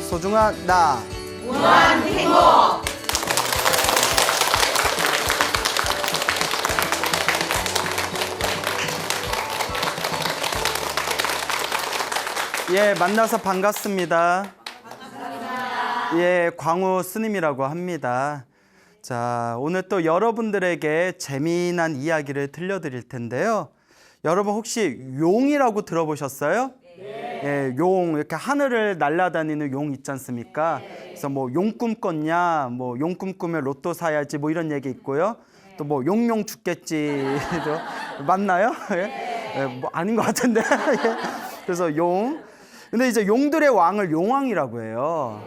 소중한 나 무한 행복. 예, 만나서 반갑습니다. 예, 광우 스님이라고 합니다. 자, 오늘 또 여러분들에게 재미난 이야기를 들려드릴 텐데요. 여러분 혹시 용이라고 들어보셨어요? 예, 용, 이렇게 하늘을 날아다니는 용 있지 않습니까? 그래서 뭐 용 꿈꿨냐, 뭐 용 꿈꾸면 로또 사야지, 뭐 이런 얘기 있고요. 또 뭐 용용 죽겠지, 맞나요? 예? 예, 뭐 아닌 것 같은데. 예. 그래서 용. 근데 이제 용들의 왕을 용왕이라고 해요.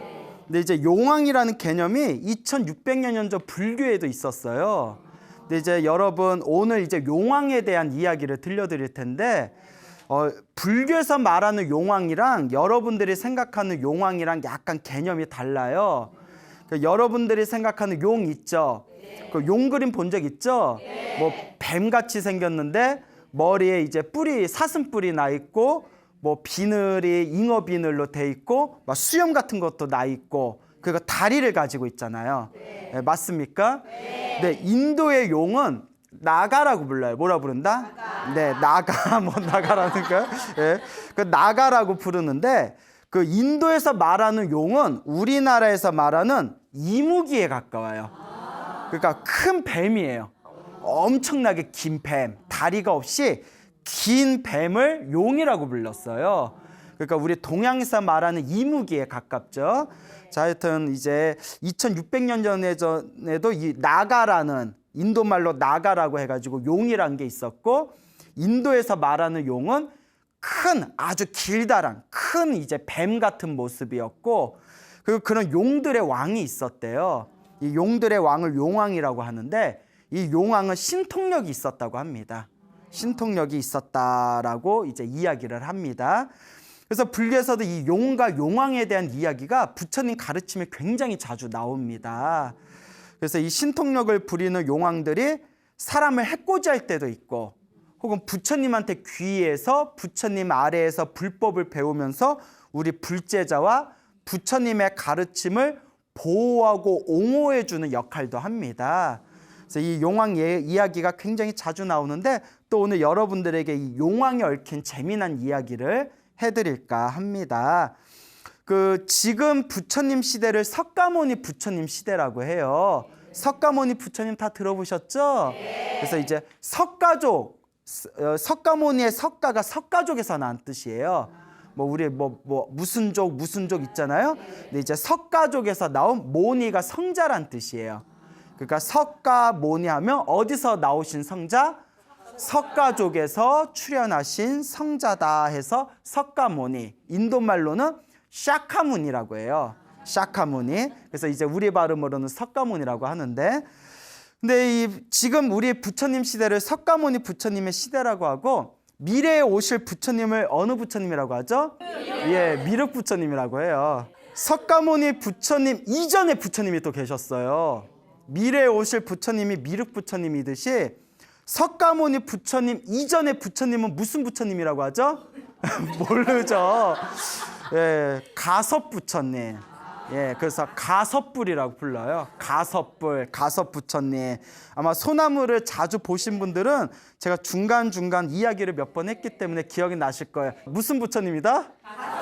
근데 이제 용왕이라는 개념이 2600여 년 전 불교에도 있었어요. 근데 이제 여러분 오늘 이제 용왕에 대한 이야기를 들려드릴 텐데, 불교에서 말하는 용왕이랑 여러분들이 생각하는 용왕이랑 약간 개념이 달라요. 그러니까 여러분들이 생각하는 용 있죠? 그 용 그림 본 적 있죠? 뭐 뱀같이 생겼는데 머리에 이제 뿔이 사슴뿔이 나 있고, 뭐 비늘이 잉어 비늘로 돼 있고, 막 수염 같은 것도 나 있고, 그리고 다리를 가지고 있잖아요. 네, 맞습니까? 네, 인도의 용은 나가라고 불러요. 뭐라 부른다? 네, 나가. 뭐 나가라는 거야? 예. 그 나가라고 부르는데, 그 인도에서 말하는 용은 우리나라에서 말하는 이무기에 가까워요. 그러니까 큰 뱀이에요. 엄청나게 긴 뱀, 다리가 없이 긴 뱀을 용이라고 불렀어요. 그러니까 우리 동양에서 말하는 이무기에 가깝죠. 자, 하여튼 이제 2600년 전에도 이 나가라는, 인도 말로 나가라고 해가지고 용이란 게 있었고, 인도에서 말하는 용은 큰, 아주 길다란 큰 이제 뱀 같은 모습이었고, 그리고 그런 용들의 왕이 있었대요. 이 용들의 왕을 용왕이라고 하는데, 이 용왕은 신통력이 있었다고 합니다. 신통력이 있었다라고 이제 이야기를 합니다. 그래서 불교에서도 이 용과 용왕에 대한 이야기가 부처님 가르침에 굉장히 자주 나옵니다. 그래서 이 신통력을 부리는 용왕들이 사람을 해코지할 때도 있고, 혹은 부처님한테 귀의해서 부처님 아래에서 불법을 배우면서 우리 불제자와 부처님의 가르침을 보호하고 옹호해주는 역할도 합니다. 그래서 이 용왕 이야기가 굉장히 자주 나오는데, 또 오늘 여러분들에게 이 용왕에 얽힌 재미난 이야기를 해드릴까 합니다. 지금 부처님 시대를 석가모니 부처님 시대라고 해요. 석가모니 부처님 다 들어보셨죠? 그래서 이제 석가족, 석가모니의 석가가 석가족에서 난 뜻이에요. 뭐 우리 무슨 족 있잖아요. 근데 이제 석가족에서 나온 모니가 성자란 뜻이에요. 그러니까 석가모니 하면 어디서 나오신 성자? 석가족에서 출현하신 성자다 해서 석가모니. 인도말로는 샤카무니라고 해요. 샤카무니. 그래서 이제 우리 발음으로는 석가모니라고 하는데, 근데 지금 우리 부처님 시대를 석가모니 부처님의 시대라고 하고, 미래에 오실 부처님을 어느 부처님이라고 하죠? 예, 미륵 부처님이라고 해요. 석가모니 부처님 이전에 부처님이 또 계셨어요. 미래에 오실 부처님이 미륵 부처님이듯이 석가모니 부처님 이전의 부처님은 무슨 부처님이라고 하죠? 모르죠. 예, 가섭 부처님. 예, 그래서 가섭불이라고 불러요. 가섭 부처님. 아마 소나무를 자주 보신 분들은 제가 중간중간 이야기를 몇 번 했기 때문에 기억이 나실 거예요. 무슨 부처님이다?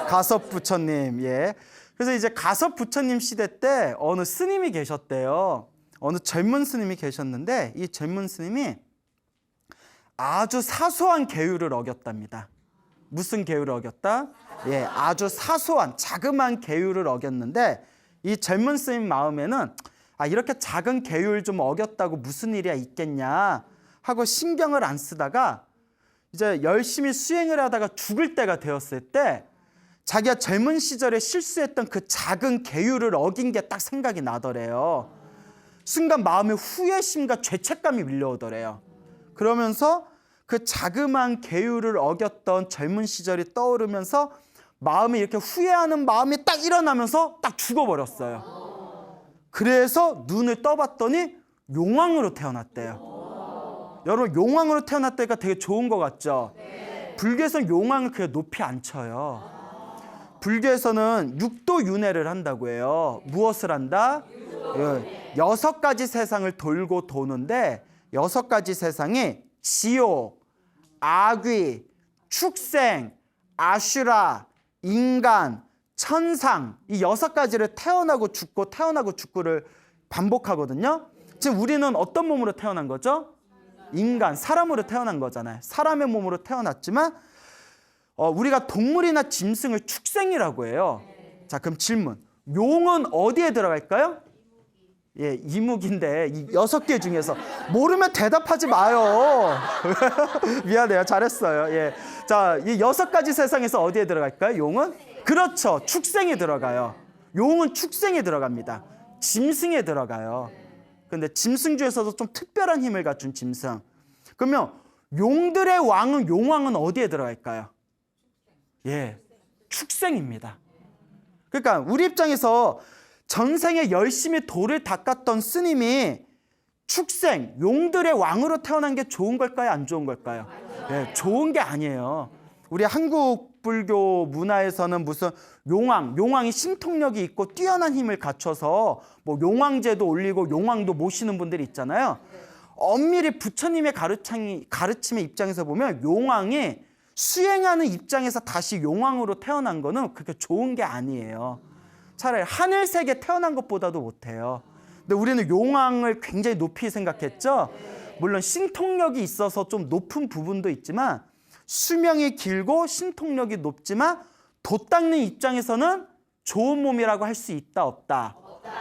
가섭 부처님. 예. 그래서 이제 가섭 부처님 시대 때 어느 스님이 계셨대요. 어느 젊은 스님이 계셨는데, 이 젊은 스님이 아주 사소한 계율을 어겼답니다. 무슨 계율을 어겼다? 예, 아주 사소한 자그마한 계율을 어겼는데, 이 젊은 스님 마음에는 이렇게 작은 계율 좀 어겼다고 무슨 일이야 있겠냐 하고 신경을 안 쓰다가 이제 열심히 수행을 하다가 죽을 때가 되었을 때, 자기가 젊은 시절에 실수했던 그 작은 계율을 어긴 게 딱 생각이 나더래요. 순간 마음에 후회심과 죄책감이 밀려오더래요. 그러면서 그 자그마한 계율을 어겼던 젊은 시절이 떠오르면서 마음이 이렇게 후회하는 마음이 딱 일어나면서 딱 죽어버렸어요. 그래서 눈을 떠봤더니 용왕으로 태어났대요. 여러분, 용왕으로 태어났다니까 되게 좋은 것 같죠? 불교에서는 용왕을 그냥 높이 안 쳐요. 불교에서는 육도 윤회를 한다고 해요. 무엇을 한다? 6가지 세상을 돌고 도는데 6가지 세상이 지옥, 아귀, 축생, 아슈라, 인간, 천상, 이 6가지를 태어나고 죽고를 반복하거든요. 지금 우리는 어떤 몸으로 태어난 거죠? 인간, 사람으로 태어난 거잖아요. 사람의 몸으로 태어났지만 우리가 동물이나 짐승을 축생이라고 해요. 자, 그럼 질문. 용은 어디에 들어갈까요? 예, 이묵인데 이 6개 중에서 모르면 대답하지 마요. 미안해요. 잘했어요. 예. 자, 이 6가지 세상에서 어디에 들어갈까요? 용은? 그렇죠. 축생에 들어가요. 용은 축생에 들어갑니다. 짐승에 들어가요. 근데 짐승 중에서도 좀 특별한 힘을 갖춘 짐승. 그러면 용들의 왕은 용왕은 어디에 들어갈까요? 예, 축생입니다. 그러니까 우리 입장에서 전생에 열심히 돌을 닦았던 스님이 축생, 용들의 왕으로 태어난 게 좋은 걸까요? 안 좋은 걸까요? 예, 좋은 게 아니에요. 우리 한국 불교 문화에서는 무슨 용왕이 신통력이 있고 뛰어난 힘을 갖춰서 뭐 용왕제도 올리고 용왕도 모시는 분들이 있잖아요. 엄밀히 부처님의 가르침의 입장에서 보면 용왕이 수행하는 입장에서 다시 용왕으로 태어난 거는 그렇게 좋은 게 아니에요. 차라리 하늘색에 태어난 것보다도 못해요. 근데 우리는 용왕을 굉장히 높이 생각했죠. 물론 신통력이 있어서 좀 높은 부분도 있지만 수명이 길고 신통력이 높지만 도 닦는 입장에서는 좋은 몸이라고 할 수 있다 없다?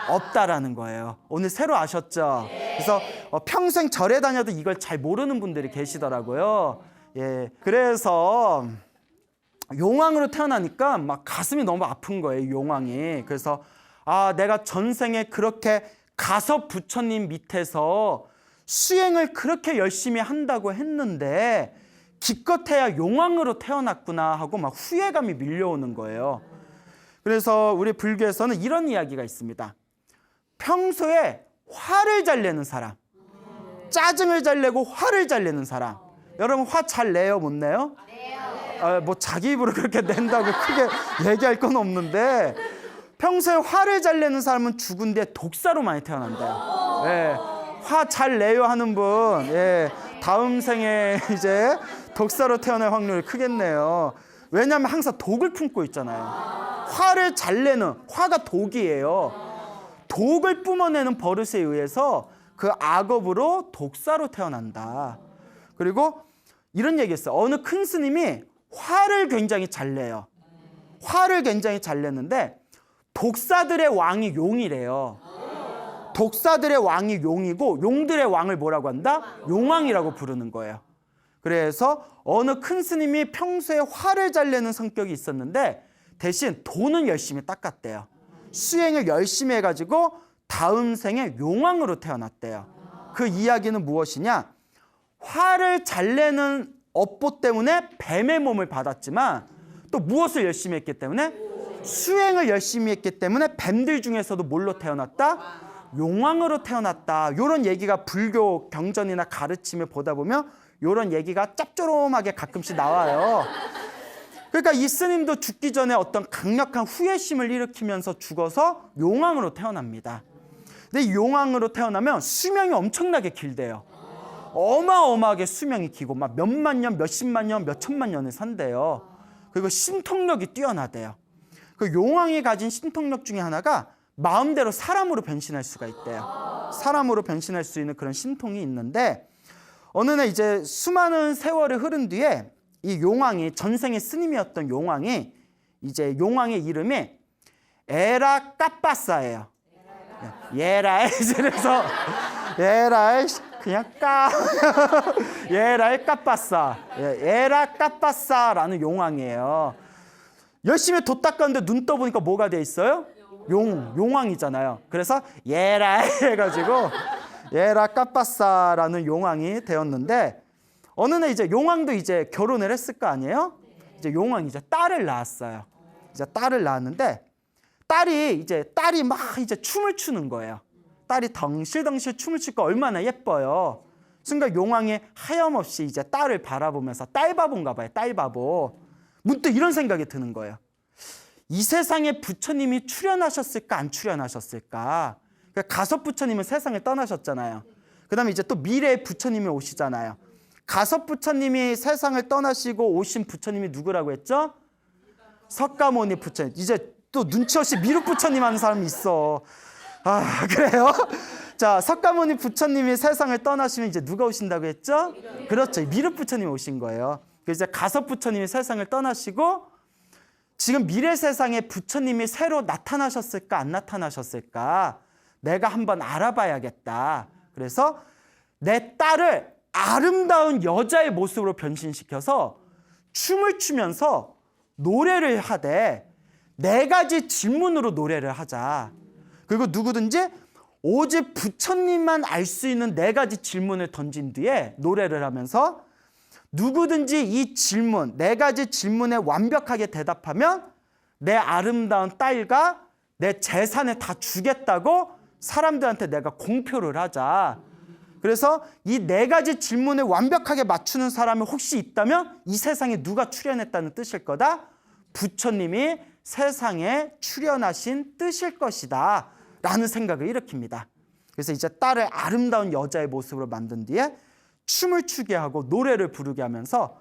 없다라는 거예요. 오늘 새로 아셨죠? 그래서 평생 절에 다녀도 이걸 잘 모르는 분들이 계시더라고요. 예, 그래서 용왕으로 태어나니까 막 가슴이 너무 아픈 거예요, 용왕이. 그래서 내가 전생에 그렇게 가섭 부처님 밑에서 수행을 그렇게 열심히 한다고 했는데 기껏해야 용왕으로 태어났구나 하고 막 후회감이 밀려오는 거예요. 그래서 우리 불교에서는 이런 이야기가 있습니다. 평소에 화를 잘 내는 사람, 짜증을 잘 내고 화를 잘 내는 사람. 여러분 화 잘 내요, 못 내요? 뭐 자기 입으로 그렇게 낸다고 크게 얘기할 건 없는데 평소에 화를 잘 내는 사람은 죽은 뒤에 독사로 많이 태어난대요. 예, 화 잘 내요 하는 분, 예, 다음 생에 이제 독사로 태어날 확률이 크겠네요. 왜냐하면 항상 독을 품고 있잖아요. 화를 잘 내는, 화가 독이에요. 독을 뿜어내는 버릇에 의해서 그 악업으로 독사로 태어난다. 그리고 이런 얘기했어요. 어느 큰 스님이 화를 굉장히 잘 내요. 화를 굉장히 잘 내는데 독사들의 왕이 용이래요. 독사들의 왕이 용이고 용들의 왕을 뭐라고 한다? 용왕이라고 부르는 거예요. 그래서 어느 큰 스님이 평소에 화를 잘 내는 성격이 있었는데 대신 도는 열심히 닦았대요. 수행을 열심히 해가지고 다음 생에 용왕으로 태어났대요. 그 이야기는 무엇이냐? 화를 잘 내는 업보 때문에 뱀의 몸을 받았지만 또 무엇을 열심히 했기 때문에? 수행을 열심히 했기 때문에 뱀들 중에서도 뭘로 태어났다? 용왕으로 태어났다. 이런 얘기가 불교 경전이나 가르침을 보다 보면 이런 얘기가 짭조름하게 가끔씩 나와요. 그러니까 이 스님도 죽기 전에 어떤 강력한 후회심을 일으키면서 죽어서 용왕으로 태어납니다. 근데 이 용왕으로 태어나면 수명이 엄청나게 길대요. 어마어마하게 수명이 길고 막 몇만 년, 몇십만 년, 몇천만 년을 산대요. 그리고 신통력이 뛰어나대요. 그 용왕이 가진 신통력 중에 하나가 마음대로 사람으로 변신할 수가 있대요. 사람으로 변신할 수 있는 그런 신통이 있는데 어느 날 이제 수많은 세월이 흐른 뒤에 이 용왕이 전생의 스님이었던 용왕이 이제 용왕의 이름이 에라 까빠사예요. 예라이 그래서 예라이 그냥 예라이 까빠사 에라 까빠사라는 용왕이에요. 열심히 도 닦았는데 눈 떠보니까 뭐가 돼 있어요? 용왕이잖아요. 그래서 예라이 해가지고 예라 까빠사라는 용왕이 되었는데 어느 날 이제 용왕도 이제 결혼을 했을 거 아니에요? 이제 용왕이 이제 딸을 낳았어요. 이제 딸을 낳았는데 딸이 막 이제 춤을 추는 거예요. 딸이 덩실덩실 춤을 추니까 얼마나 예뻐요. 순간 용왕이 하염없이 이제 딸을 바라보면서 딸바보인가 봐요. 딸바보. 문득 이런 생각이 드는 거예요. 이 세상에 부처님이 출현하셨을까 안 출현하셨을까? 그러니까 가섭 부처님은 세상을 떠나셨잖아요. 그 다음에 이제 또 미래의 부처님이 오시잖아요. 가섭 부처님이 세상을 떠나시고 오신 부처님이 누구라고 했죠? 석가모니 부처님. 이제 또 눈치 없이 미륵 부처님 하는 사람이 있어. 아, 그래요? 자, 석가모니 부처님이 세상을 떠나시면 이제 누가 오신다고 했죠? 그렇죠. 미륵 부처님이 오신 거예요. 그래서 이제 가섭 부처님이 세상을 떠나시고 지금 미래 세상에 부처님이 새로 나타나셨을까 안 나타나셨을까? 내가 한번 알아봐야겠다. 그래서 내 딸을 아름다운 여자의 모습으로 변신시켜서 춤을 추면서 노래를 하되 4가지 질문으로 노래를 하자. 그리고 누구든지 오직 부처님만 알 수 있는 4가지 질문을 던진 뒤에 노래를 하면서 누구든지 이 질문, 4가지 질문에 완벽하게 대답하면 내 아름다운 딸과 내 재산을 다 주겠다고 사람들한테 내가 공표를 하자. 그래서 이 4가지 질문을 완벽하게 맞추는 사람이 혹시 있다면 이 세상에 누가 출현했다는 뜻일 거다? 부처님이 세상에 출현하신 뜻일 것이다 라는 생각을 일으킵니다. 그래서 이제 딸을 아름다운 여자의 모습으로 만든 뒤에 춤을 추게 하고 노래를 부르게 하면서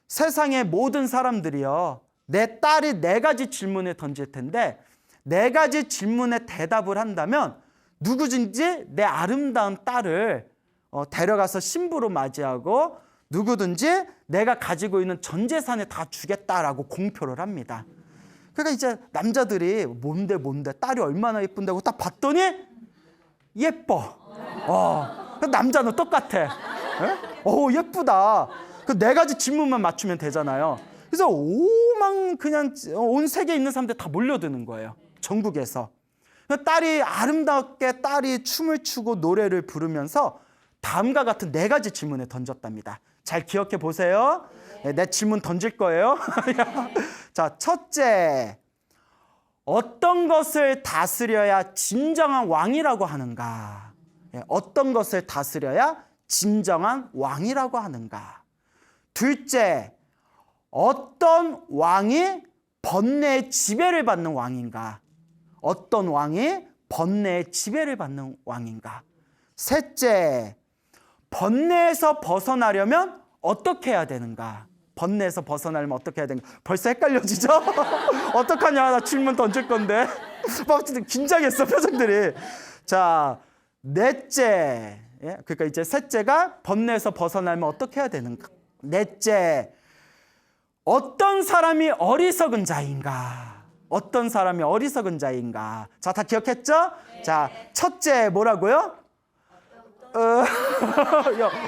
세상의 모든 사람들이요, 내 딸이 4가지 질문을 던질 텐데 4가지 질문에 대답을 한다면 누구든지 내 아름다운 딸을 데려가서 신부로 맞이하고 누구든지 내가 가지고 있는 전 재산을 다 주겠다라고 공표를 합니다. 그러니까 이제 남자들이 뭔데 딸이 얼마나 예쁜다고 딱 봤더니 예뻐. 남자는 똑같아. 예쁘다. 그 4가지 질문만 맞추면 되잖아요. 그래서 그냥 온 세계에 있는 사람들 다 몰려드는 거예요. 전국에서. 딸이 아름답게 딸이 춤을 추고 노래를 부르면서 다음과 같은 4가지 질문을 던졌답니다. 잘 기억해 보세요. 내 질문 던질 거예요. 자, 첫째, 어떤 것을 다스려야 진정한 왕이라고 하는가? 어떤 것을 다스려야 진정한 왕이라고 하는가? 둘째, 어떤 왕이 번뇌의 지배를 받는 왕인가? 어떤 왕이 번뇌의 지배를 받는 왕인가? 셋째, 번뇌에서 벗어나려면 어떻게 해야 되는가? 번뇌에서 벗어나려면 어떻게 해야 되는가? 벌써 헷갈려지죠? 어떡하냐? 나 질문 던질 건데. 막 긴장했어, 표정들이. 자, 넷째. 그러니까 이제 셋째가 번뇌에서 벗어나려면 어떻게 해야 되는가? 넷째, 어떤 사람이 어리석은 자인가? 어떤 사람이 어리석은 자인가? 자, 다 기억했죠? 네. 자, 첫째 뭐라고요?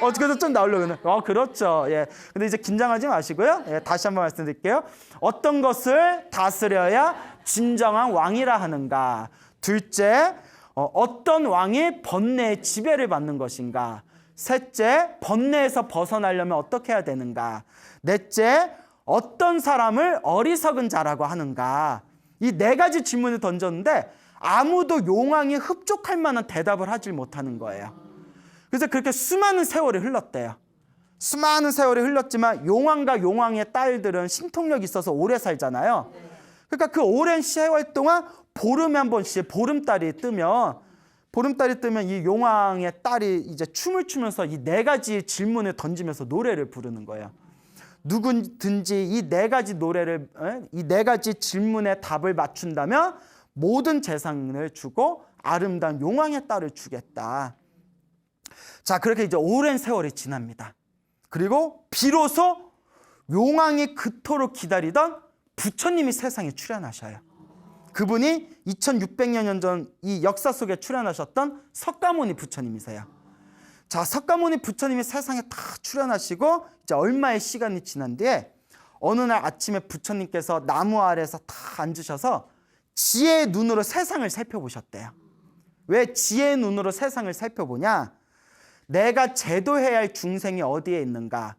어떻게든 좀 나오려고. 그렇죠. 예. 근데 이제 긴장하지 마시고요. 예, 다시 한번 말씀드릴게요. 어떤 것을 다스려야 진정한 왕이라 하는가? 둘째, 어떤 왕이 번뇌의 지배를 받는 것인가? 셋째, 번뇌에서 벗어나려면 어떻게 해야 되는가? 넷째, 어떤 사람을 어리석은 자라고 하는가? 이 4가지 질문을 던졌는데 아무도 용왕이 흡족할 만한 대답을 하질 못하는 거예요. 그래서 그렇게 수많은 세월이 흘렀대요. 수많은 세월이 흘렀지만 용왕과 용왕의 딸들은 신통력이 있어서 오래 살잖아요. 그러니까 그 오랜 세월 동안 보름에 한 번씩 보름달이 뜨면 이 용왕의 딸이 이제 춤을 추면서 이 4가지 질문을 던지면서 노래를 부르는 거예요. 누구든지 이 4가지 질문의 답을 맞춘다면 모든 재산을 주고 아름다운 용왕의 딸을 주겠다. 자, 그렇게 이제 오랜 세월이 지납니다. 그리고 비로소 용왕이 그토록 기다리던 부처님이 세상에 출현하셔요. 그분이 2600년 전 이 역사 속에 출현하셨던 석가모니 부처님이세요. 자, 석가모니 부처님이 세상에 다 출현하시고 이제 얼마의 시간이 지난 뒤에 어느 날 아침에 부처님께서 나무 아래에서 다 앉으셔서 지혜의 눈으로 세상을 살펴보셨대요. 왜 지혜의 눈으로 세상을 살펴보냐? 내가 제도해야 할 중생이 어디에 있는가?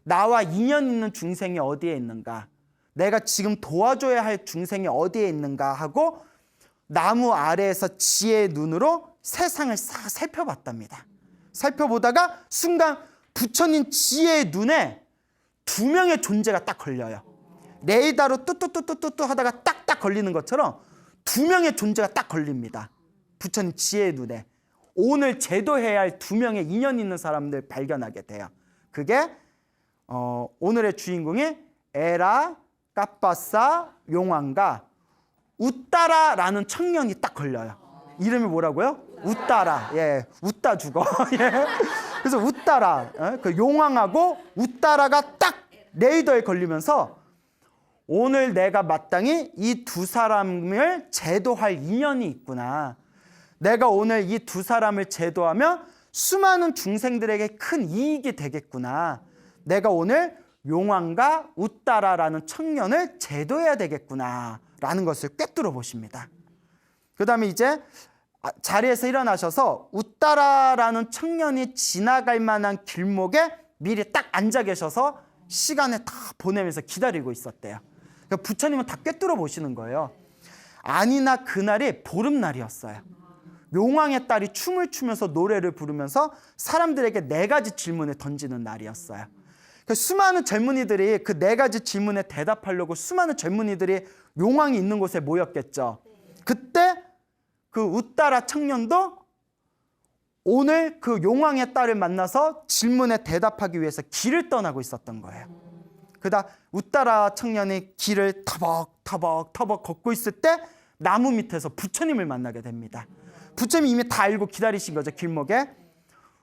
나와 인연 있는 중생이 어디에 있는가? 내가 지금 도와줘야 할 중생이 어디에 있는가 하고 나무 아래에서 지혜의 눈으로 세상을 싹 살펴봤답니다. 살펴보다가 순간 부처님 지혜의 눈에 2명의 존재가 딱 걸려요. 레이더로 뚜뚜뚜뚜뚜 하다가 딱딱 걸리는 것처럼 두 명의 존재가 딱 걸립니다. 부처님 지혜의 눈에. 오늘 제도해야 할 두 명의 인연 있는 사람들 발견하게 돼요. 그게 오늘의 주인공이 에라, 까빠사, 용왕과 웃다라라는 청년이 딱 걸려요. 이름이 뭐라고요? 웃다라. 예, 웃다 죽어. 예. 그래서 웃다라, 그 용왕하고 웃다라가 딱 레이더에 걸리면서 오늘 내가 마땅히 이 두 사람을 제도할 인연이 있구나. 내가 오늘 이 두 사람을 제도하면 수많은 중생들에게 큰 이익이 되겠구나. 내가 오늘 용왕과 웃다라라는 청년을 제도해야 되겠구나 라는 것을 꿰뚫어 보십니다. 그 다음에 이제 자리에서 일어나셔서 웃다라라는 청년이 지나갈 만한 길목에 미리 딱 앉아 계셔서 시간을 다 보내면서 기다리고 있었대요. 그러니까 부처님은 다 꿰뚫어 보시는 거예요. 아니나 그날이 보름날이었어요. 용왕의 딸이 춤을 추면서 노래를 부르면서 사람들에게 4가지 질문을 던지는 날이었어요. 그러니까 수많은 젊은이들이 그 4가지 질문에 대답하려고 수많은 젊은이들이 용왕이 있는 곳에 모였겠죠. 그때 그 웃다라 청년도 오늘 그 용왕의 딸을 만나서 질문에 대답하기 위해서 길을 떠나고 있었던 거예요. 그러다 웃다라 청년이 길을 터벅터벅 걷고 있을 때 나무 밑에서 부처님을 만나게 됩니다. 부처님이 이미 다 알고 기다리신 거죠. 길목에.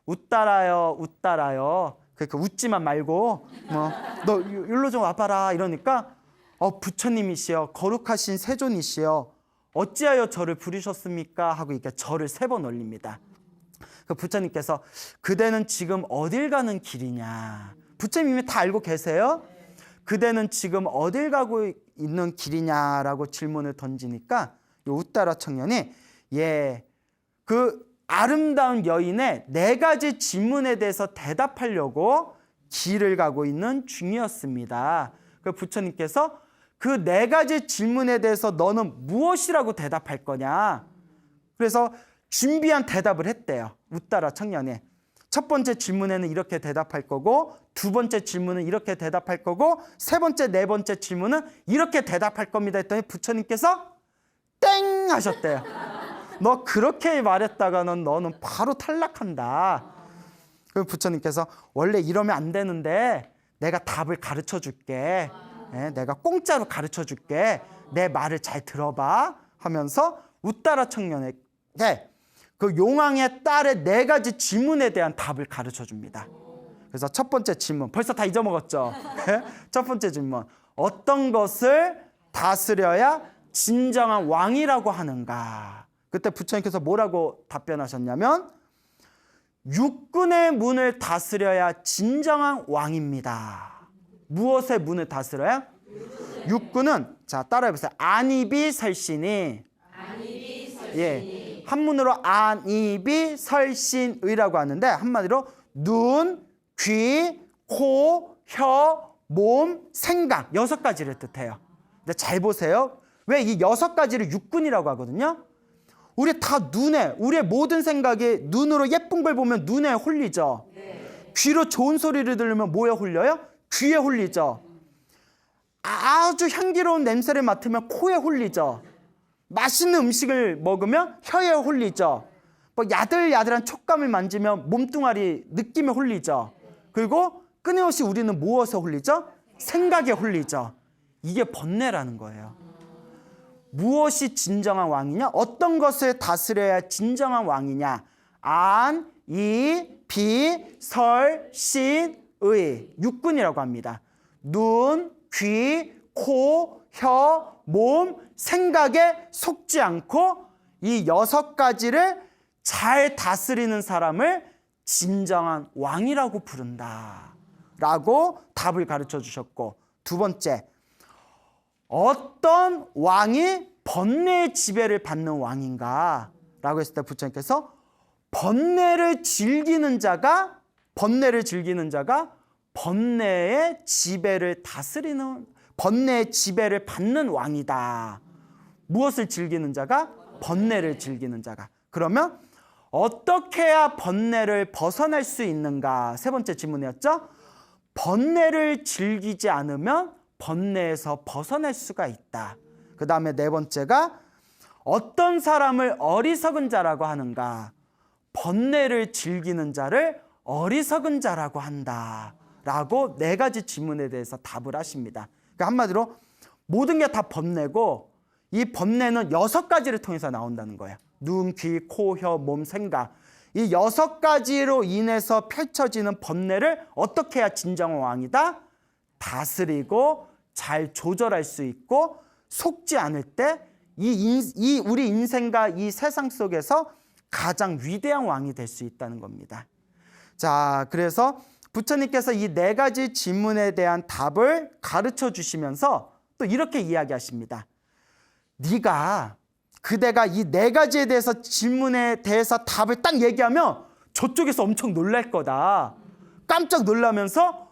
웃다라요, 웃다라요. 그러니까 웃지만 말고 너 일로 좀 와봐라 이러니까 부처님이시여, 거룩하신 세존이시여, 어찌하여 저를 부르셨습니까? 하고 이렇게 절을 3번 올립니다. 그 부처님께서 그대는 지금 어딜 가는 길이냐? 부처님 이미 다 알고 계세요? 그대는 지금 어딜 가고 있는 길이냐라고 질문을 던지니까 이 웃다라 청년이 그 아름다운 여인의 4가지 질문에 대해서 대답하려고 길을 가고 있는 중이었습니다. 그 부처님께서 그 4가지 질문에 대해서 너는 무엇이라고 대답할 거냐? 그래서 준비한 대답을 했대요. 웃다라 청년이. 첫 번째 질문에는 이렇게 대답할 거고, 두 번째 질문은 이렇게 대답할 거고, 세 번째, 네 번째 질문은 이렇게 대답할 겁니다 했더니 부처님께서 땡 하셨대요. 너 그렇게 말했다가는 너는 바로 탈락한다. 그 부처님께서 원래 이러면 안 되는데 내가 답을 가르쳐 줄게. 내가 공짜로 가르쳐 줄게. 내 말을 잘 들어봐 하면서 웃다라 청년에게 그 용왕의 딸의 4가지 질문에 대한 답을 가르쳐 줍니다. 그래서 첫 번째 질문, 벌써 다 잊어먹었죠? 첫 번째 질문, 어떤 것을 다스려야 진정한 왕이라고 하는가? 그때 부처님께서 뭐라고 답변하셨냐면 육군의 문을 다스려야 진정한 왕입니다. 무엇의 문을 다스려야? 육군은, 자 따라해보세요. 안이비설신이. 예, 한문으로 안이비설신의라고 하는데 한마디로 눈, 귀, 코, 혀, 몸, 생각 6가지를 뜻해요. 근데 잘 보세요. 왜 이 6가지를 육군이라고 하거든요? 우리 다 눈에, 우리의 모든 생각이 눈으로 예쁜 걸 보면 눈에 홀리죠. 귀로 좋은 소리를 들으면 뭐에 홀려요? 귀에 홀리죠. 아주 향기로운 냄새를 맡으면 코에 홀리죠. 맛있는 음식을 먹으면 혀에 홀리죠. 뭐 야들야들한 촉감을 만지면 몸뚱아리 느낌에 홀리죠. 그리고 끊임없이 우리는 무엇에 홀리죠? 생각에 홀리죠. 이게 번뇌라는 거예요. 무엇이 진정한 왕이냐? 어떤 것을 다스려야 진정한 왕이냐? 안, 이, 비, 설, 신, 의. 육군이라고 합니다. 눈, 귀, 코, 혀, 몸, 생각에 속지 않고 이 6가지를 잘 다스리는 사람을 진정한 왕이라고 부른다 라고 답을 가르쳐 주셨고, 두 번째, 어떤 왕이 번뇌의 지배를 받는 왕인가 라고 했을 때 부처님께서 번뇌를 즐기는 자가 번뇌의 지배를 다스리는, 번뇌의 지배를 받는 왕이다. 무엇을 즐기는 자가? 번뇌를 즐기는 자가. 그러면 어떻게 해야 번뇌를 벗어날 수 있는가? 세 번째 질문이었죠. 번뇌를 즐기지 않으면 번뇌에서 벗어날 수가 있다. 그 다음에 네 번째가 어떤 사람을 어리석은 자라고 하는가? 번뇌를 즐기는 자를 어리석은 자라고 한다. 라고 네 가지 질문에 대해서 답을 하십니다. 그러니까 한마디로 모든 게 다 번뇌고 이 번뇌는 6가지를 통해서 나온다는 거예요. 눈, 귀, 코, 혀, 몸, 생각. 이 6가지로 인해서 펼쳐지는 번뇌를 어떻게 해야 진정한 왕이다? 다스리고 잘 조절할 수 있고 속지 않을 때 우리 인생과 이 세상 속에서 가장 위대한 왕이 될 수 있다는 겁니다. 자, 그래서 부처님께서 이 네 가지 질문에 대한 답을 가르쳐 주시면서 또 이렇게 이야기하십니다. 그대가 이 네 가지에 대해서 질문에 대해서 답을 딱 얘기하면 저쪽에서 엄청 놀랄 거다. 깜짝 놀라면서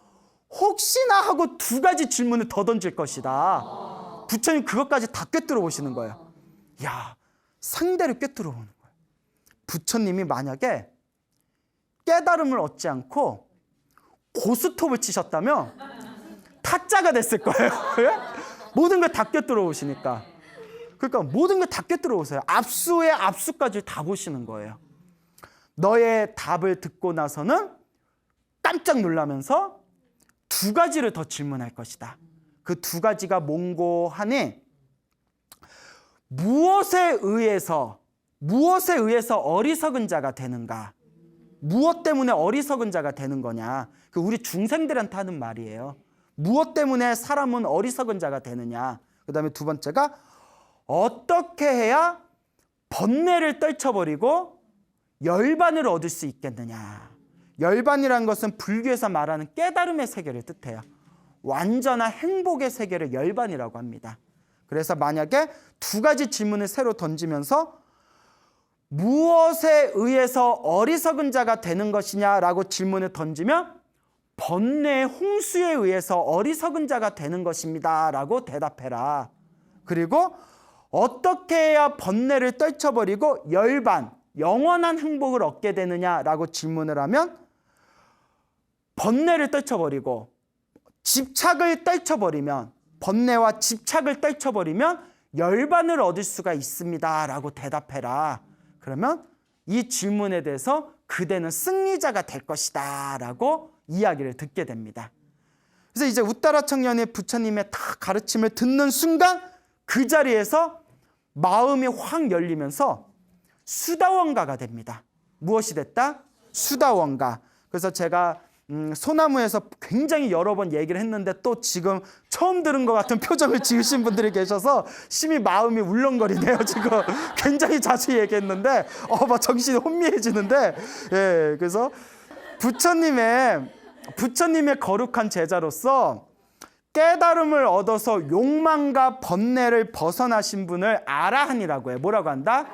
혹시나 하고 2가지 질문을 더 던질 것이다. 부처님 그것까지 다 꿰뚫어 보시는 거예요. 야, 상대를 꿰뚫어 보는 거예요. 부처님이 만약에 깨달음을 얻지 않고 고스톱을 치셨다면 타짜가 됐을 거예요. 모든 걸 다 꿰뚫어 보시니까. 그러니까 모든 걸 다 꿰뚫어 보세요. 압수의 압수까지 다 보시는 거예요. 너의 답을 듣고 나서는 깜짝 놀라면서 2가지를 더 질문할 것이다. 그 2가지가 몽고하니 무엇에 의해서 어리석은 자가 되는가? 무엇 때문에 어리석은 자가 되는 거냐? 그 우리 중생들한테 하는 말이에요. 무엇 때문에 사람은 어리석은 자가 되느냐? 그 다음에 2번째가 어떻게 해야 번뇌를 떨쳐버리고 열반을 얻을 수 있겠느냐? 열반이라는 것은 불교에서 말하는 깨달음의 세계를 뜻해요. 완전한 행복의 세계를 열반이라고 합니다. 그래서 만약에 2가지 질문을 새로 던지면서 무엇에 의해서 어리석은 자가 되는 것이냐라고 질문을 던지면 번뇌의 홍수에 의해서 어리석은 자가 되는 것입니다 라고 대답해라. 그리고 어떻게 해야 번뇌를 떨쳐버리고 열반, 영원한 행복을 얻게 되느냐라고 질문을 하면 번뇌를 떨쳐버리고 집착을 떨쳐버리면, 번뇌와 집착을 떨쳐버리면 열반을 얻을 수가 있습니다 라고 대답해라. 그러면 이 질문에 대해서 그대는 승리자가 될 것이다 라고 이야기를 듣게 됩니다. 그래서 이제 우따라 청년이 부처님의 다 가르침을 듣는 순간 그 자리에서 마음이 확 열리면서 수다원가가 됩니다. 무엇이 됐다? 수다원가. 그래서 제가 소나무에서 굉장히 여러 번 얘기를 했는데 또 지금 처음 들은 것 같은 표정을 지으신 분들이 계셔서 심히 마음이 울렁거리네요. 지금 굉장히 자주 얘기했는데 막 정신이 혼미해지는데, 예, 그래서 부처님의 거룩한 제자로서 깨달음을 얻어서 욕망과 번뇌를 벗어나신 분을 아라한이라고 해요. 뭐라고 한다?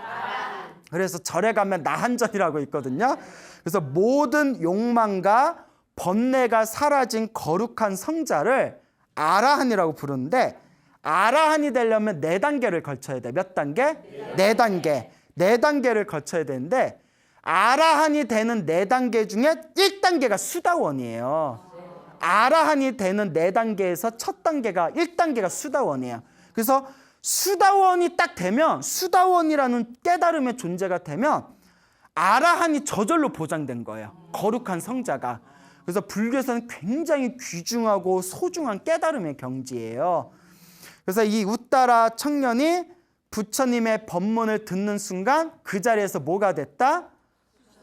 그래서 절에 가면 나한전이라고 있거든요. 그래서 모든 욕망과 번뇌가 사라진 거룩한 성자를 아라한이라고 부르는데, 아라한이 되려면 4단계를 거쳐야 돼. 몇 단계? 4단계. 4단계를 거쳐야 되는데 아라한이 되는 4단계 중에 1단계가 수다원이에요. 아라한이 되는 4단계에서 첫 단계가 1단계가 수다원이에요. 그래서 수다원이 딱 되면, 수다원이라는 깨달음의 존재가 되면 아라한이 저절로 보장된 거예요. 거룩한 성자가. 그래서 불교에서는 굉장히 귀중하고 소중한 깨달음의 경지예요. 그래서 이 우따라 청년이 부처님의 법문을 듣는 순간 그 자리에서 뭐가 됐다?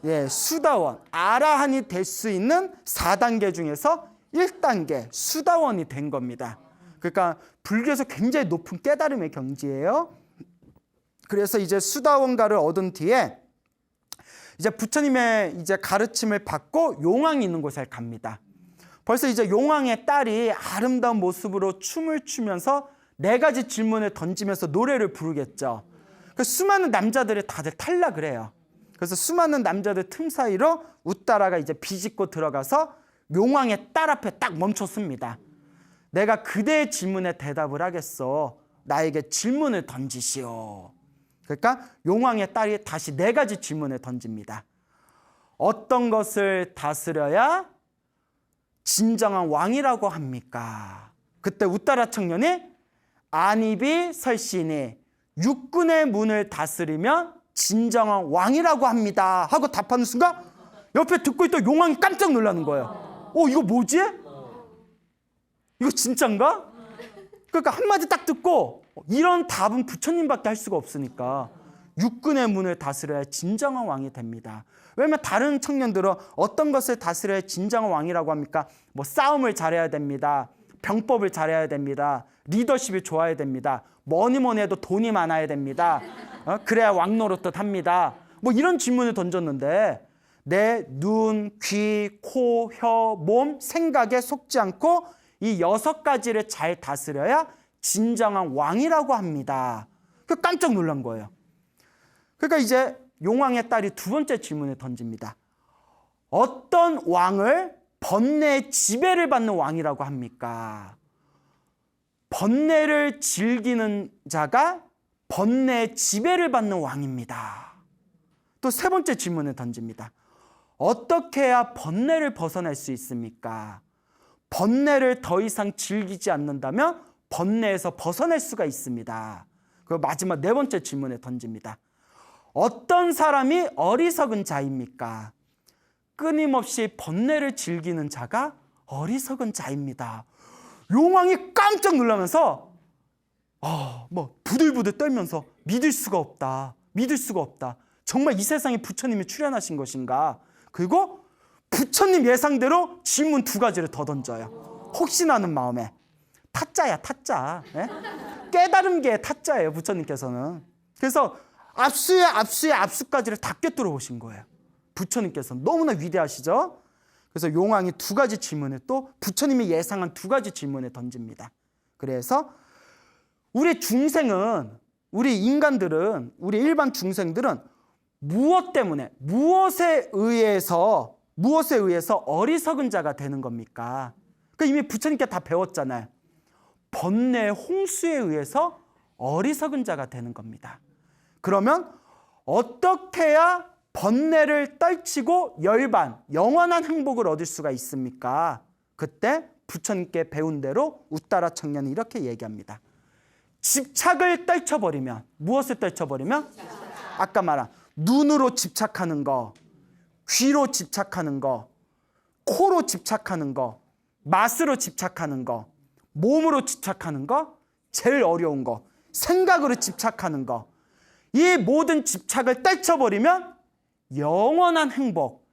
예, 수다원, 아라한이 될 수 있는 4단계 중에서 1단계 수다원이 된 겁니다. 그러니까 불교에서 굉장히 높은 깨달음의 경지예요. 그래서 이제 수다원가를 얻은 뒤에 이제 부처님의 이제 가르침을 받고 용왕이 있는 곳에 갑니다. 벌써 이제 용왕의 딸이 아름다운 모습으로 춤을 추면서 4가지 질문을 던지면서 노래를 부르겠죠. 그 수많은 남자들이 다들 탈락을 해요. 그래서 수많은 남자들 틈 사이로 우따라가 이제 비집고 들어가서 용왕의 딸 앞에 딱 멈췄습니다. 내가 그대의 질문에 대답을 하겠어. 나에게 질문을 던지시오. 그러니까 용왕의 딸이 다시 4가지 질문을 던집니다. 어떤 것을 다스려야 진정한 왕이라고 합니까? 그때 웃다라 청년이 안입이 설시니 육군의 문을 다스리면 진정한 왕이라고 합니다 하고 답하는 순간 옆에 듣고 있던 용왕이 깜짝 놀라는 거예요. 이거 뭐지? 이거 진짠가? 그러니까 한마디 딱 듣고 이런 답은 부처님밖에 할 수가 없으니까 육군의 문을 다스려야 진정한 왕이 됩니다. 왜냐하면 다른 청년들은 어떤 것을 다스려야 진정한 왕이라고 합니까? 뭐 싸움을 잘해야 됩니다. 병법을 잘해야 됩니다. 리더십이 좋아야 됩니다. 뭐니 해도 돈이 많아야 됩니다. 그래야 왕 노릇도 합니다. 뭐 이런 질문을 던졌는데 내 눈, 귀, 코, 혀, 몸, 생각에 속지 않고 이 6가지를 잘 다스려야 진정한 왕이라고 합니다. 그 깜짝 놀란 거예요. 그러니까 이제 용왕의 딸이 두 번째 질문을 던집니다. 어떤 왕을 번뇌의 지배를 받는 왕이라고 합니까? 번뇌를 즐기는 자가 번뇌의 지배를 받는 왕입니다. 또 세 번째 질문을 던집니다. 어떻게 해야 번뇌를 벗어날 수 있습니까? 번뇌를 더 이상 즐기지 않는다면 번뇌에서 벗어날 수가 있습니다. 그 마지막 네 번째 질문을 던집니다. 어떤 사람이 어리석은 자입니까? 끊임없이 번뇌를 즐기는 자가 어리석은 자입니다. 용왕이 깜짝 놀라면서 부들부들 떨면서 믿을 수가 없다. 믿을 수가 없다. 정말 이 세상에 부처님이 출현하신 것인가? 그리고 부처님 예상대로 질문 2가지를 더 던져요. 혹시나 하는 마음에. 타짜야, 타짜. 예? 깨달은 게 타짜예요, 부처님께서는. 그래서 압수까지를 다 꿰뚫어 보신 거예요. 부처님께서는 너무나 위대하시죠? 그래서 용왕이 2가지 질문을 또 부처님이 예상한 2가지 질문을 던집니다. 그래서 우리 중생은, 우리 인간들은, 우리 일반 중생들은 무엇 때문에, 무엇에 의해서 어리석은 자가 되는 겁니까? 이미 부처님께 다 배웠잖아요. 번뇌의 홍수에 의해서 어리석은 자가 되는 겁니다. 그러면 어떻게 해야 번뇌를 떨치고 영원한 행복을 얻을 수가 있습니까? 그때 부처님께 배운 대로 웃다라 청년이 이렇게 얘기합니다. 집착을 떨쳐버리면, 무엇을 떨쳐버리면? 아까 말한 눈으로 집착하는 거, 귀로 집착하는 거, 코로 집착하는 거, 맛으로 집착하는 거, 몸으로 집착하는 거, 제일 어려운 거, 생각으로 집착하는 거, 이 모든 집착을 떨쳐버리면 영원한 행복,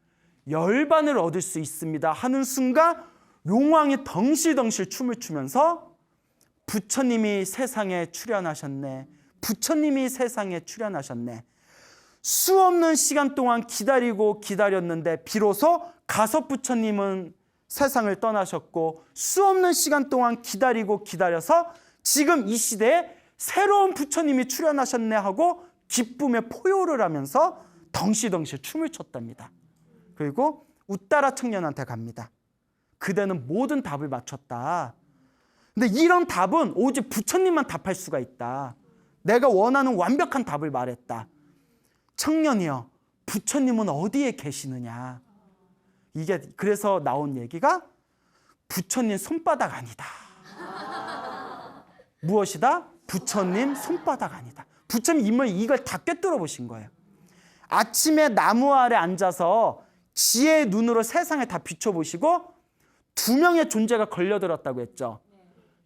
열반을 얻을 수 있습니다 하는 순간 용왕이 덩실덩실 춤을 추면서 부처님이 세상에 출현하셨네, 부처님이 세상에 출현하셨네, 수없는 시간 동안 기다리고 기다렸는데 비로소 가섭 부처님은 세상을 떠나셨고 수없는 시간 동안 기다리고 기다려서 지금 이 시대에 새로운 부처님이 출현하셨네 하고 기쁨에 포효를 하면서 덩실덩실 춤을 췄답니다. 그리고 웃다라 청년한테 갑니다. 그대는 모든 답을 맞췄다. 근데 이런 답은 오직 부처님만 답할 수가 있다. 내가 원하는 완벽한 답을 말했다. 청년이여, 부처님은 어디에 계시느냐? 이게 그래서 나온 얘기가 부처님 손바닥 아니다. 무엇이다? 부처님 손바닥 아니다. 부처님 이걸 다 꿰뚫어 보신 거예요. 아침에 나무 아래 앉아서 지혜의 눈으로 세상을 다 비춰보시고 2명의 존재가 걸려들었다고 했죠.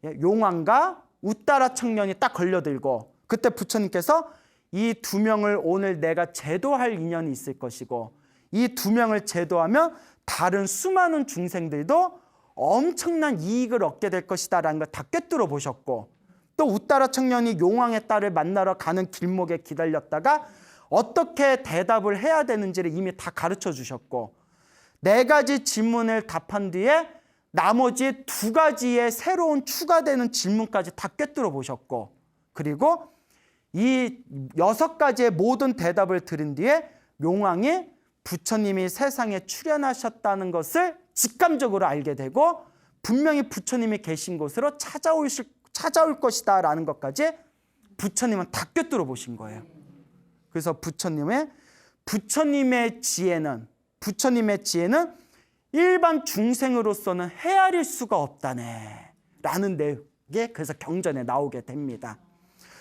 용왕과 웃다라 청년이 딱 걸려들고 그때 부처님께서 이 2명을 오늘 내가 제도할 인연이 있을 것이고 이 2명을 제도하면 다른 수많은 중생들도 엄청난 이익을 얻게 될 것이다 라는 걸 다 꿰뚫어 보셨고 또 웃다라 청년이 용왕의 딸을 만나러 가는 길목에 기다렸다가 어떻게 대답을 해야 되는지를 이미 다 가르쳐 주셨고 4가지 질문을 답한 뒤에 나머지 2가지의 새로운 추가되는 질문까지 다 꿰뚫어 보셨고 그리고 이 6가지의 모든 대답을 들은 뒤에 용왕이 부처님이 세상에 출현하셨다는 것을 직감적으로 알게 되고 분명히 부처님이 계신 곳으로 찾아올 것이다 라는 것까지 부처님은 다 꿰뚫어 보신 거예요. 그래서 부처님의 지혜는 일반 중생으로서는 헤아릴 수가 없다네 라는 게 그래서 경전에 나오게 됩니다.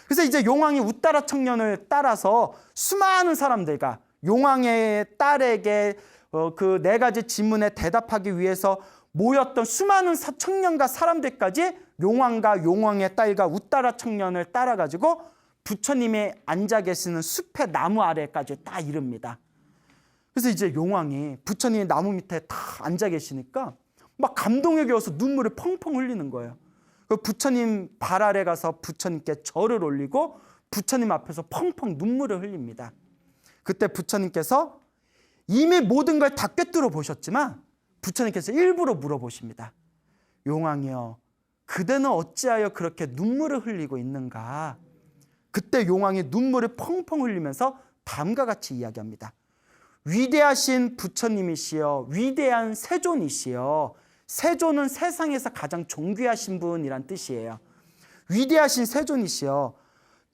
그래서 이제 용왕이 웃다라 청년을 따라서 수많은 사람들과 용왕의 딸에게 그 4가지 질문에 대답하기 위해서 모였던 수많은 청년과 사람들까지 용왕과 용왕의 딸과 웃다라 청년을 따라가지고 부처님이 앉아 계시는 숲의 나무 아래까지 딱 이릅니다. 그래서 이제 용왕이 부처님이 나무 밑에 다 앉아 계시니까 막 감동에 겨워서 눈물을 펑펑 흘리는 거예요. 그 부처님 발 아래 가서 부처님께 절을 올리고 부처님 앞에서 펑펑 눈물을 흘립니다. 그때 부처님께서 이미 모든 걸 다 꿰뚫어 보셨지만 부처님께서 일부러 물어보십니다. 용왕이여, 그대는 어찌하여 그렇게 눈물을 흘리고 있는가? 그때 용왕이 눈물을 펑펑 흘리면서 다음과 같이 이야기합니다. 위대하신 부처님이시여, 위대한 세존이시여. 세존은 세상에서 가장 존귀하신 분이란 뜻이에요. 위대하신 세존이시여,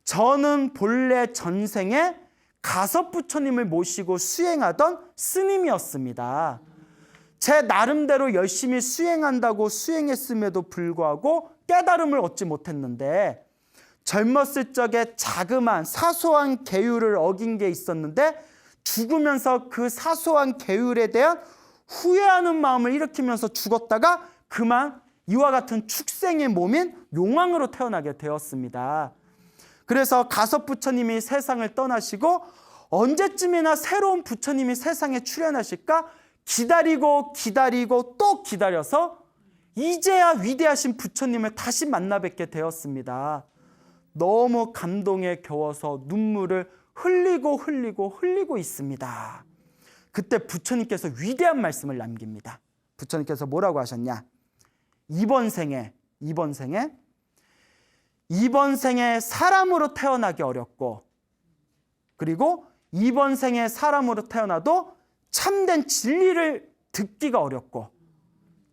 저는 본래 전생에 가섭 부처님을 모시고 수행하던 스님이었습니다. 제 나름대로 열심히 수행한다고 수행했음에도 불구하고 깨달음을 얻지 못했는데 젊었을 적에 자그마한 사소한 계율을 어긴 게 있었는데 죽으면서 그 사소한 계율에 대한 후회하는 마음을 일으키면서 죽었다가 그만 이와 같은 축생의 몸인 용왕으로 태어나게 되었습니다. 그래서 가섭 부처님이 세상을 떠나시고 언제쯤이나 새로운 부처님이 세상에 출현하실까 기다리고 기다리고 또 기다려서 이제야 위대하신 부처님을 다시 만나 뵙게 되었습니다. 너무 감동에 겨워서 눈물을 흘리고 있습니다. 그때 부처님께서 위대한 말씀을 남깁니다. 부처님께서 뭐라고 하셨냐? 이번 생에 사람으로 태어나기 어렵고, 그리고 이번 생에 사람으로 태어나도 참된 진리를 듣기가 어렵고,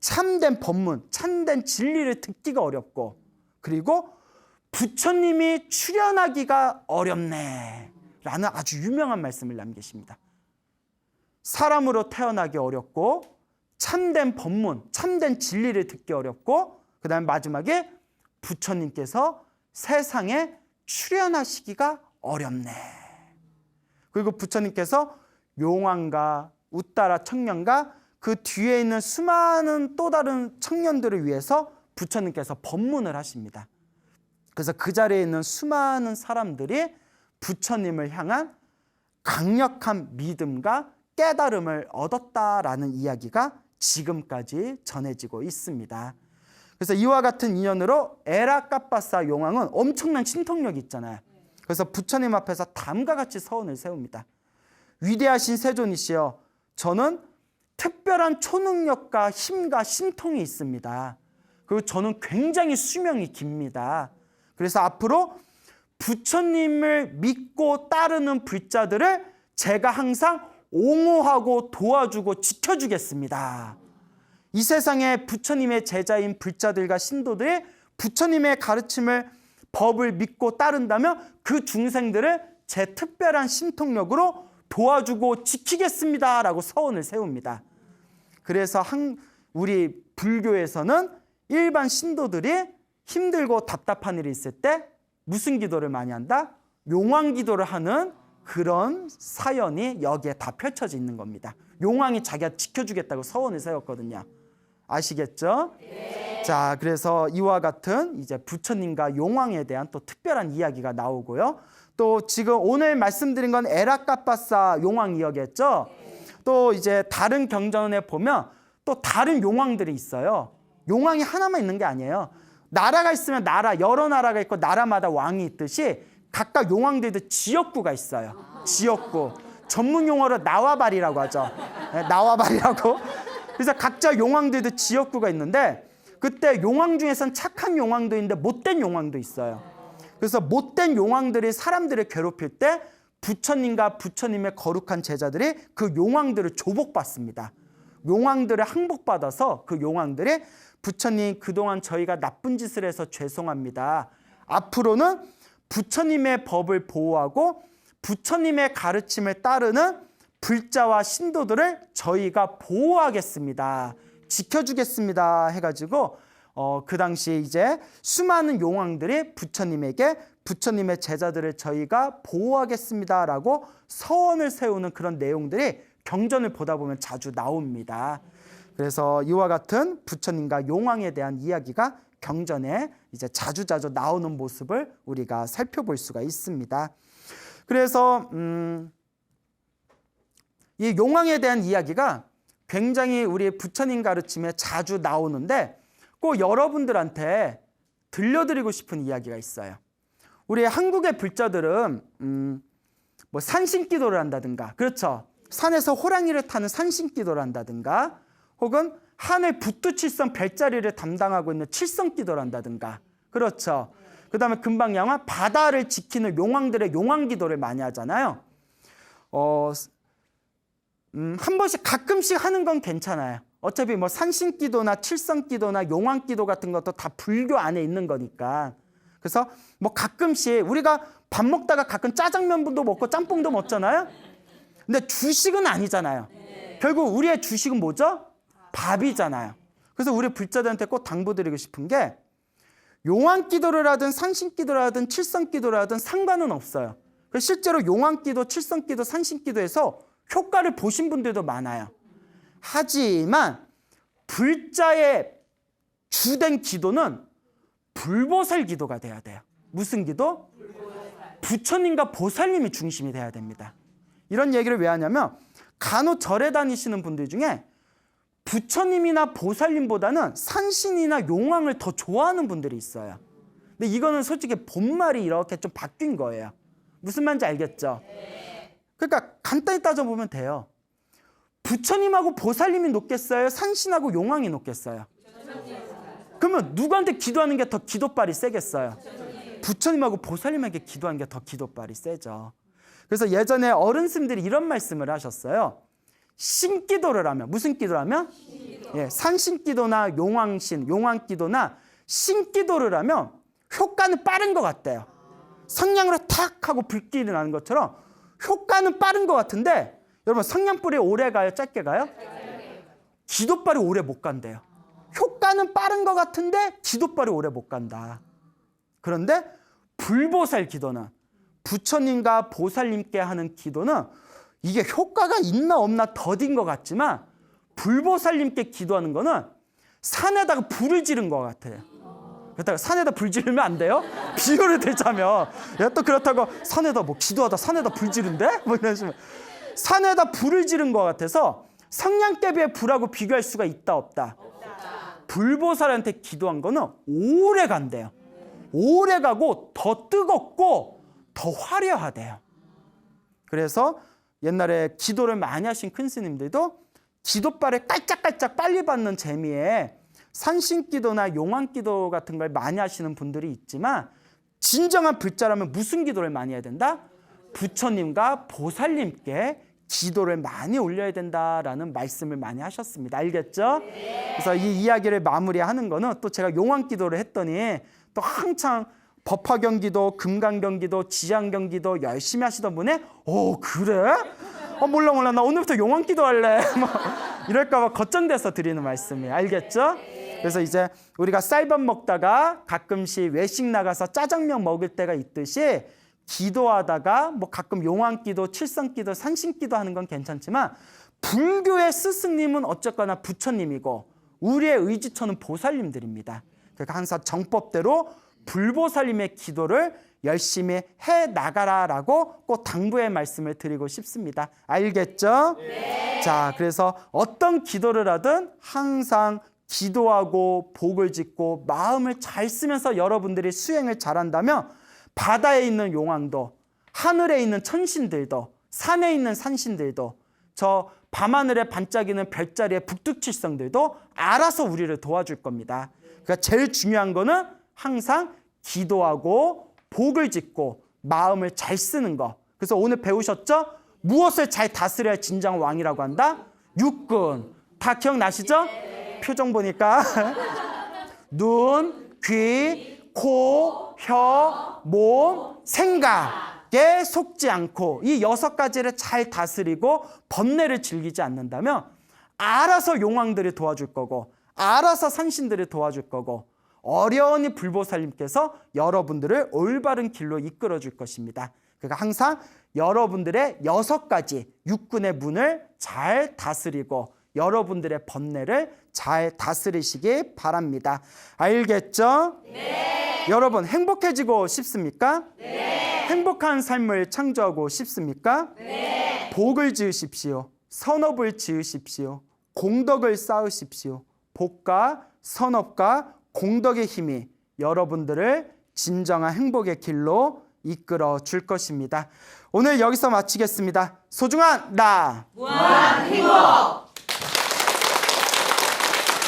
참된 법문, 참된 진리를 듣기가 어렵고, 그리고 부처님이 출현하기가 어렵네 라는 아주 유명한 말씀을 남기십니다. 사람으로 태어나기 어렵고, 참된 법문, 참된 진리를 듣기 어렵고, 그 다음에 마지막에 부처님께서 세상에 출현하시기가 어렵네. 그리고 부처님께서 용왕과 웃다라 청년과 그 뒤에 있는 수많은 또 다른 청년들을 위해서 부처님께서 법문을 하십니다. 그래서 그 자리에 있는 수많은 사람들이 부처님을 향한 강력한 믿음과 깨달음을 얻었다라는 이야기가 지금까지 전해지고 있습니다. 그래서 이와 같은 인연으로 에라카빠사 용왕은 엄청난 신통력이 있잖아요. 그래서 부처님 앞에서 다음과 같이 서원을 세웁니다. 위대하신 세존이시여, 저는 특별한 초능력과 힘과 신통이 있습니다. 그리고 저는 굉장히 수명이 깁니다. 그래서 앞으로 부처님을 믿고 따르는 불자들을 제가 항상 옹호하고 도와주고 지켜주겠습니다. 이 세상에 부처님의 제자인 불자들과 신도들이 부처님의 가르침을, 법을 믿고 따른다면 그 중생들을 제 특별한 신통력으로 도와주고 지키겠습니다 라고 서원을 세웁니다. 그래서 우리 불교에서는 일반 신도들이 힘들고 답답한 일이 있을 때 무슨 기도를 많이 한다? 용왕 기도를 하는 그런 사연이 여기에 다 펼쳐져 있는 겁니다. 용왕이 자기가 지켜주겠다고 서원을 세웠거든요. 아시겠죠? 네. 자, 그래서 이와 같은 이제 부처님과 용왕에 대한 또 특별한 이야기가 나오고요. 또 지금 오늘 말씀드린 건 에라카빠사 용왕 이야기였죠. 또 이제 다른 경전에 보면 또 다른 용왕들이 있어요. 용왕이 하나만 있는 게 아니에요. 나라가 있으면 여러 나라가 있고 나라마다 왕이 있듯이 각각 용왕들도 지역구가 있어요. 지역구. 전문 용어로 나와발이라고 하죠. 나와발이라고. 그래서 각자 용왕들도 지역구가 있는데 그때 용왕 중에선 착한 용왕도 있는데 못된 용왕도 있어요. 그래서 못된 용왕들이 사람들을 괴롭힐 때 부처님과 부처님의 거룩한 제자들이 그 용왕들을 조복받습니다. 용왕들을 항복받아서 그 용왕들이 부처님, 그동안 저희가 나쁜 짓을 해서 죄송합니다. 앞으로는 부처님의 법을 보호하고 부처님의 가르침을 따르는 불자와 신도들을 저희가 보호하겠습니다. 지켜주겠습니다 해가지고 그 당시 이제 수많은 용왕들이 부처님에게 부처님의 제자들을 저희가 보호하겠습니다라고 서원을 세우는 그런 내용들이 경전을 보다 보면 자주 나옵니다. 그래서 이와 같은 부처님과 용왕에 대한 이야기가 경전에 이제 자주자주 나오는 모습을 우리가 살펴볼 수가 있습니다. 그래서 이 용왕에 대한 이야기가 굉장히 우리 부처님 가르침에 자주 나오는데 꼭 여러분들한테 들려드리고 싶은 이야기가 있어요. 우리 한국의 불자들은 뭐 산신기도를 한다든가, 그렇죠? 산에서 호랑이를 타는 산신기도를 한다든가, 혹은 하늘 북두칠성 별자리를 담당하고 있는 칠성기도를 한다든가, 그렇죠? 그 다음에 금방 양화 바다를 지키는 용왕들의 용왕기도를 많이 하잖아요. 한 번씩 가끔씩 하는 건 괜찮아요. 어차피 뭐 산신기도나 칠성기도나 용왕기도 같은 것도 다 불교 안에 있는 거니까. 그래서 뭐 가끔씩 우리가 밥 먹다가 가끔 짜장면도 먹고 짬뽕도 먹잖아요. 근데 주식은 아니잖아요. 결국 우리의 주식은 뭐죠? 밥이잖아요. 그래서 우리 불자들한테 꼭 당부드리고 싶은 게 용왕기도를 하든 산신기도를 하든 칠성기도를 하든 상관은 없어요. 실제로 용왕기도, 칠성기도, 산신기도에서 효과를 보신 분들도 많아요. 하지만 불자의 주된 기도는 불보살 기도가 돼야 돼요. 무슨 기도? 부처님과 보살님이 중심이 돼야 됩니다. 이런 얘기를 왜 하냐면 간혹 절에 다니시는 분들 중에 부처님이나 보살님보다는 산신이나 용왕을 더 좋아하는 분들이 있어요. 근데 이거는 솔직히 본말이 이렇게 좀 바뀐 거예요. 무슨 말인지 알겠죠? 그러니까 간단히 따져보면 돼요. 부처님하고 보살님이 높겠어요? 산신하고 용왕이 높겠어요? 그러면 누구한테 기도하는 게 더 기도빨이 세겠어요? 부처님하고 보살님에게 기도하는 게 더 기도빨이 세죠. 그래서 예전에 어른스님들이 이런 말씀을 하셨어요. 신기도를 하면, 무슨 기도를 하면? 예, 산신기도나 용왕신, 용왕기도나 신기도를 하면 효과는 빠른 것 같대요. 성냥으로 탁 하고 불길이 나는 것처럼 효과는 빠른 것 같은데 여러분 성냥불이 오래 가요? 짧게 가요? 기도빨이 오래 못 간대요. 효과는 빠른 것 같은데 기도빨이 오래 못 간다. 그런데 불보살 기도는 부처님과 보살님께 하는 기도는 이게 효과가 있나 없나 더딘 것 같지만 불보살님께 기도하는 거는 산에다가 불을 지른 것 같아요. 그렇다고 산에다 불 지르면 안 돼요? 비유를 들자면 또 그렇다고 산에다 뭐 기도하다 산에다 불 지른대? 뭐 이런 식으로 산에다 불을 지른 것 같아서 성냥개비의 불하고 비교할 수가 있다 없다? 불보살한테 기도한 거는 오래 간대요. 오래 가고 더 뜨겁고 더 화려하대요. 그래서 옛날에 기도를 많이 하신 큰 스님들도 기도빨을 깔짝깔짝 빨리 받는 재미에 산신기도나 용왕기도 같은 걸 많이 하시는 분들이 있지만 진정한 불자라면 무슨 기도를 많이 해야 된다? 부처님과 보살님께 기도를 많이 올려야 된다라는 말씀을 많이 하셨습니다. 알겠죠? 그래서 이 이야기를 마무리하는 거는 또 제가 용왕기도를 했더니 또 한창 법화경기도, 금강경기도, 지향경기도 열심히 하시던 분이 그래? 몰라 나 오늘부터 용왕기도 할래. 뭐 이럴까 봐 걱정돼서 드리는 말씀이에요. 알겠죠? 그래서 이제 우리가 쌀밥 먹다가 가끔씩 외식 나가서 짜장면 먹을 때가 있듯이 기도하다가 뭐 가끔 용왕기도, 칠성기도, 산신기도 하는 건 괜찮지만 불교의 스승님은 어쨌거나 부처님이고 우리의 의지처는 보살님들입니다. 그러니까 항상 정법대로 불보살님의 기도를 열심히 해나가라라고 꼭 당부의 말씀을 드리고 싶습니다. 알겠죠? 네. 자, 그래서 어떤 기도를 하든 항상 기도하고 복을 짓고 마음을 잘 쓰면서 여러분들이 수행을 잘한다면 바다에 있는 용왕도, 하늘에 있는 천신들도, 산에 있는 산신들도, 저 밤하늘에 반짝이는 별자리의 북두칠성들도 알아서 우리를 도와줄 겁니다. 그러니까 제일 중요한 거는 항상 기도하고 복을 짓고 마음을 잘 쓰는 거. 그래서 오늘 배우셨죠? 무엇을 잘 다스려야 진정 왕이라고 한다? 육군. 다 기억나시죠? 표정 보니까 눈, 귀, 코, 혀, 몸, 생각에 속지 않고 이 6가지를 잘 다스리고 번뇌를 즐기지 않는다면 알아서 용왕들이 도와줄 거고 알아서 산신들을 도와줄 거고 어려운 불보살님께서 여러분들을 올바른 길로 이끌어 줄 것입니다. 그러니까 항상 여러분들의 6가지 육군의 문을 잘 다스리고 여러분들의 번뇌를 잘 다스리시기 바랍니다. 알겠죠? 네. 여러분 행복해지고 싶습니까? 네. 행복한 삶을 창조하고 싶습니까? 네. 복을 지으십시오. 선업을 지으십시오. 공덕을 쌓으십시오. 복과 선업과 공덕의 힘이 여러분들을 진정한 행복의 길로 이끌어 줄 것입니다. 오늘 여기서 마치겠습니다. 소중한 나 무한 행복.